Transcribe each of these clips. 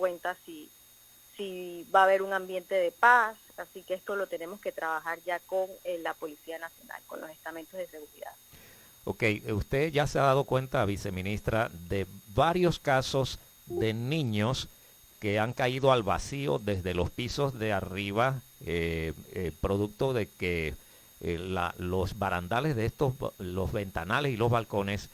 cuenta si va a haber un ambiente de paz, así que esto lo tenemos que trabajar ya con la Policía Nacional, con los estamentos de seguridad. Ok, usted ya se ha dado cuenta, viceministra, de varios casos de niños que han caído al vacío desde los pisos de arriba, producto de que los barandales de los ventanales y los balcones,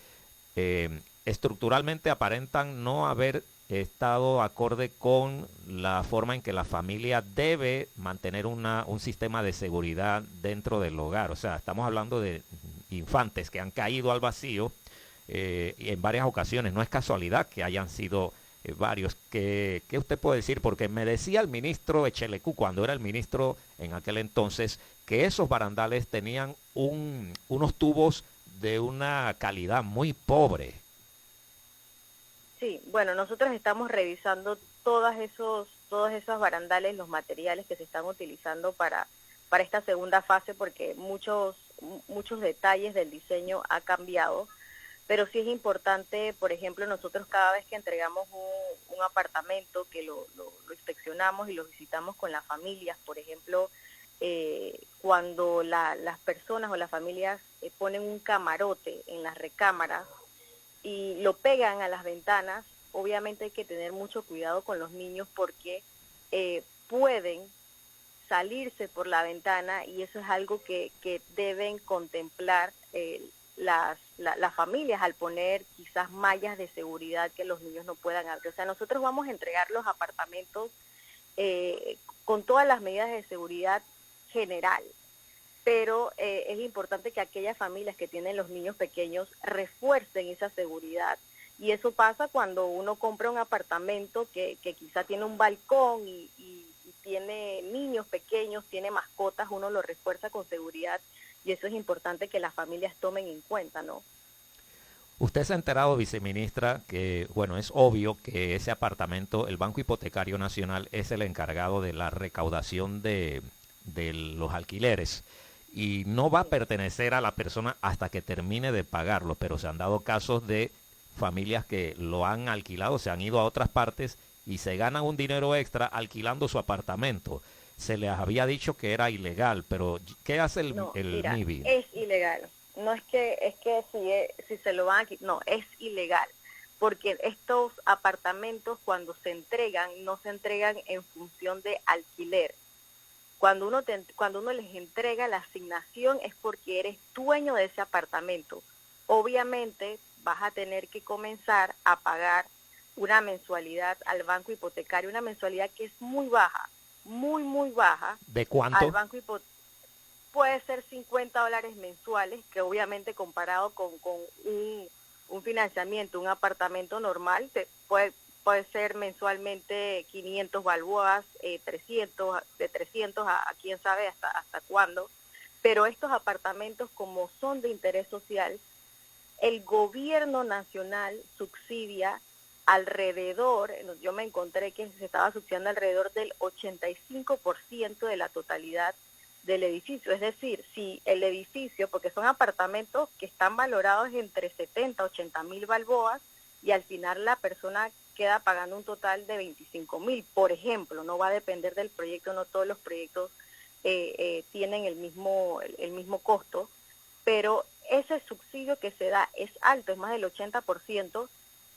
estructuralmente aparentan no haber estado acorde con la forma en que la familia debe mantener un sistema de seguridad dentro del hogar. O sea, estamos hablando de infantes que han caído al vacío en varias ocasiones. No es casualidad que hayan sido varios. ¿Qué usted puede decir? Porque me decía el ministro Echelecú, cuando era el ministro en aquel entonces, que esos barandales tenían unos tubos de una calidad muy pobre. Sí, bueno, nosotros estamos revisando todos esos barandales, los materiales que se están utilizando para esta segunda fase, porque muchos detalles del diseño ha cambiado, pero sí es importante, por ejemplo, nosotros cada vez que entregamos un apartamento, que lo inspeccionamos y lo visitamos con las familias, por ejemplo, cuando las personas o las familias ponen un camarote en las recámaras, y lo pegan a las ventanas, obviamente hay que tener mucho cuidado con los niños porque pueden salirse por la ventana y eso es algo que deben contemplar las familias al poner quizás mallas de seguridad que los niños no puedan abrir. O sea, nosotros vamos a entregar los apartamentos con todas las medidas de seguridad general, pero es importante que aquellas familias que tienen los niños pequeños refuercen esa seguridad. Y eso pasa cuando uno compra un apartamento que quizá tiene un balcón y tiene niños pequeños, tiene mascotas, uno lo refuerza con seguridad y eso es importante que las familias tomen en cuenta, ¿no? Usted se ha enterado, viceministra, que, bueno, es obvio que ese apartamento, el Banco Hipotecario Nacional, es el encargado de la recaudación de los alquileres y no va a Sí. pertenecer a la persona hasta que termine de pagarlo, pero se han dado casos de familias que lo han alquilado, se han ido a otras partes y se ganan un dinero extra alquilando su apartamento. Se les había dicho que era ilegal, pero ¿qué hace No, el mira, MIBI? es ilegal. No es que si se lo van a quitar, no, es ilegal. Porque estos apartamentos cuando se entregan, no se entregan en función de alquiler. Cuando uno les entrega la asignación es porque eres dueño de ese apartamento. Obviamente vas a tener que comenzar a pagar una mensualidad al banco hipotecario, una mensualidad que es muy baja, muy baja ¿De al cuánto? banco hipotecario. Puede ser $50 mensuales, que obviamente comparado con un financiamiento, un apartamento normal, puede ser mensualmente 500 balboas, 300, de 300 a quién sabe hasta cuándo. Pero estos apartamentos, como son de interés social, el gobierno nacional subsidia alrededor, yo me encontré que se estaba subsidiando alrededor del 85% de la totalidad del edificio. Es decir, si el edificio, porque son apartamentos que están valorados entre 70, 80 mil balboas, y al final la persona queda pagando un total de 25.000, por ejemplo, no va a depender del proyecto, no todos los proyectos tienen el mismo costo, pero ese subsidio que se da es alto, es más del 80%,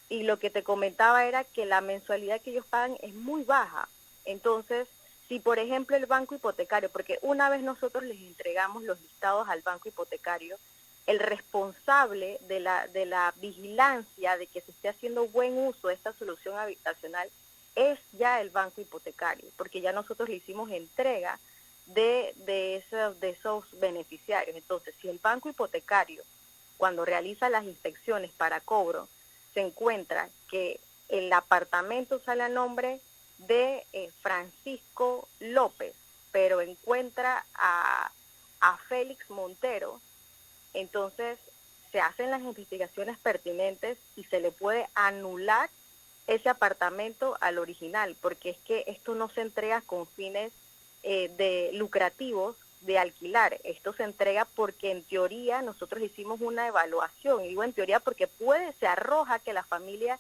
y lo que te comentaba era que la mensualidad que ellos pagan es muy baja. Entonces, si por ejemplo el banco hipotecario, porque una vez nosotros les entregamos los listados al banco hipotecario, el responsable de la vigilancia de que se esté haciendo buen uso de esta solución habitacional es ya el banco hipotecario, porque ya nosotros le hicimos entrega de esos beneficiarios. Entonces, si el banco hipotecario, cuando realiza las inspecciones para cobro, se encuentra que el apartamento sale a nombre de Francisco López, pero encuentra a Félix Montero, entonces se hacen las investigaciones pertinentes y se le puede anular ese apartamento al original, porque es que esto no se entrega con fines de lucrativos de alquilar, esto se entrega porque en teoría nosotros hicimos una evaluación, y digo en teoría porque se arroja que la familia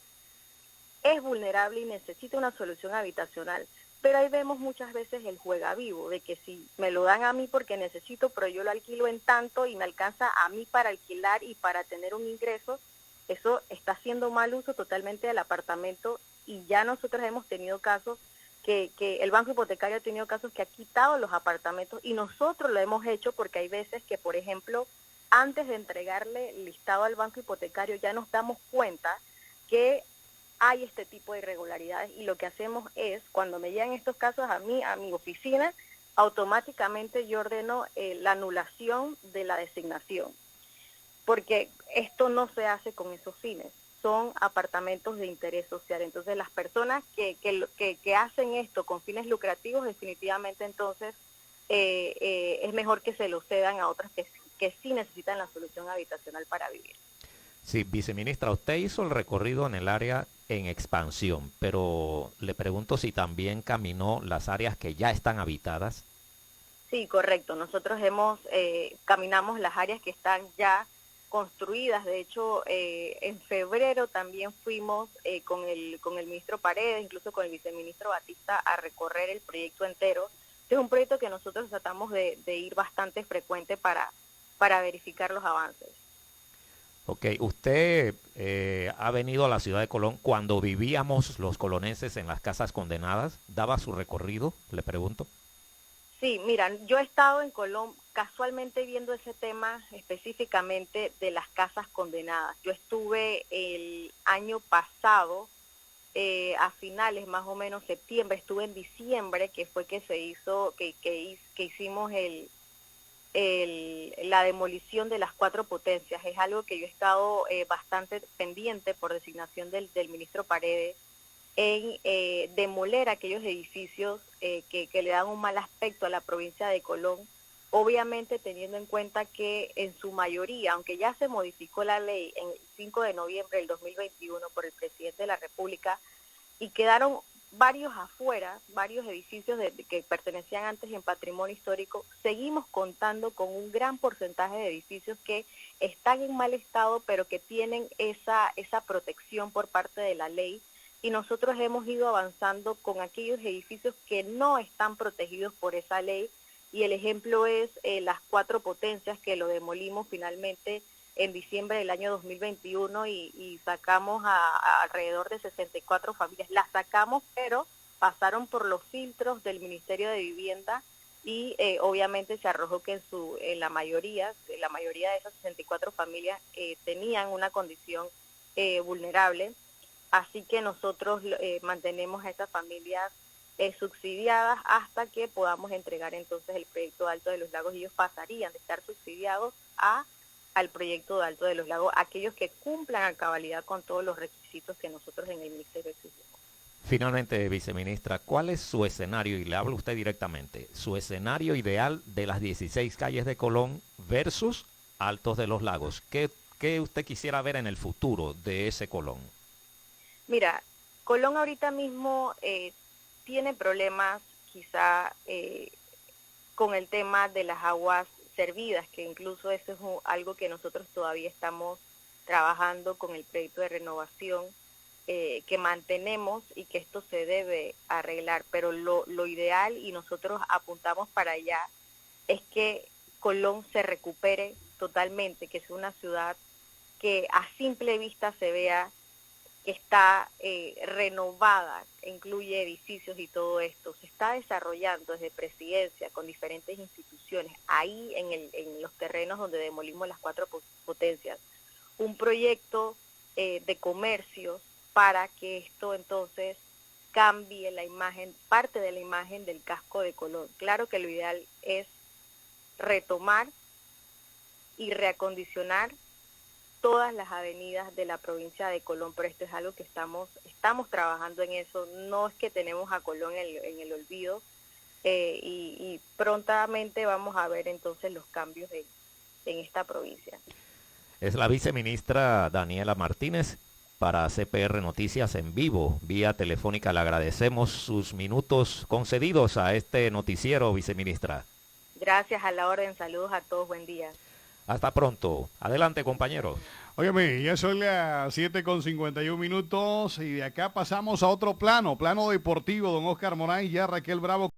es vulnerable y necesita una solución habitacional. Pero ahí vemos muchas veces el juega vivo, de que si me lo dan a mí porque necesito, pero yo lo alquilo en tanto y me alcanza a mí para alquilar y para tener un ingreso, eso está haciendo mal uso totalmente del apartamento y ya nosotros hemos tenido casos que el banco hipotecario ha tenido casos que ha quitado los apartamentos y nosotros lo hemos hecho porque hay veces que, por ejemplo, antes de entregarle el listado al banco hipotecario ya nos damos cuenta que hay este tipo de irregularidades y lo que hacemos es, cuando me llegan estos casos a mí, a mi oficina, automáticamente yo ordeno la anulación de la designación, porque esto no se hace con esos fines, son apartamentos de interés social. Entonces las personas que hacen esto con fines lucrativos, definitivamente entonces es mejor que se lo cedan a otras que sí necesitan la solución habitacional para vivir. Sí, viceministra, usted hizo el recorrido en el área en expansión, pero le pregunto si también caminó las áreas que ya están habitadas. Sí, correcto. Nosotros caminamos las áreas que están ya construidas. De hecho, en febrero también fuimos con el ministro Paredes, incluso con el viceministro Batista, a recorrer el proyecto entero. Este es un proyecto que nosotros tratamos de ir bastante frecuente para verificar los avances. Ok, usted ha venido a la ciudad de Colón cuando vivíamos los colonenses en las casas condenadas. ¿Daba su recorrido? Le pregunto. Sí, mira, yo he estado en Colón casualmente viendo ese tema específicamente de las casas condenadas. Yo estuve el año pasado, a finales más o menos septiembre, estuve en diciembre, que fue que se hizo, que hicimos la demolición de las 4 potencias. Es algo que yo he estado bastante pendiente por designación del ministro Paredes, en demoler aquellos edificios que le dan un mal aspecto a la provincia de Colón, obviamente teniendo en cuenta que en su mayoría, aunque ya se modificó la ley en el 5 de noviembre del 2021 por el presidente de la República, y quedaron varios afuera, varios edificios que pertenecían antes en patrimonio histórico, seguimos contando con un gran porcentaje de edificios que están en mal estado, pero que tienen esa protección por parte de la ley, y nosotros hemos ido avanzando con aquellos edificios que no están protegidos por esa ley, y el ejemplo es las 4 potencias que lo demolimos finalmente en diciembre del año 2021 y sacamos a alrededor de 64 familias. Las sacamos, pero pasaron por los filtros del Ministerio de Vivienda y obviamente se arrojó que en la mayoría de esas 64 familias tenían una condición vulnerable. Así que nosotros mantenemos a estas familias subsidiadas hasta que podamos entregar entonces el proyecto de Alto de los Lagos. Ellos pasarían de estar subsidiados al proyecto de Alto de los Lagos, aquellos que cumplan a cabalidad con todos los requisitos que nosotros en el Ministerio exigimos. Finalmente, viceministra, ¿cuál es su escenario? Y le habla usted directamente. Su escenario ideal de las 16 calles de Colón versus Altos de los Lagos. ¿Qué usted quisiera ver en el futuro de ese Colón? Mira, Colón ahorita mismo tiene problemas quizá con el tema de las aguas servidas, que incluso eso es algo que nosotros todavía estamos trabajando con el proyecto de renovación, que mantenemos y que esto se debe arreglar, pero lo ideal, y nosotros apuntamos para allá, es que Colón se recupere totalmente, que sea una ciudad que a simple vista se vea que está renovada, incluye edificios y todo esto. Se está desarrollando desde presidencia con diferentes instituciones, ahí en los terrenos donde demolimos las 4 potencias, un proyecto de comercios para que esto entonces cambie la imagen, parte de la imagen del casco de Colón. Claro que lo ideal es retomar y reacondicionar todas las avenidas de la provincia de Colón, pero esto es algo que estamos trabajando en eso. No es que tenemos a Colón en el olvido, y prontamente vamos a ver entonces los cambios en esta provincia. Es la viceministra Daniela Martínez para CPR Noticias en vivo, vía telefónica. Le agradecemos sus minutos concedidos a este noticiero, viceministra. Gracias, a la orden. Saludos a todos. Buen día. Hasta pronto. Adelante, compañero. Óyeme, ya son las 7:51 y de acá pasamos a otro plano deportivo, don Oscar Moray, ya Raquel Bravo.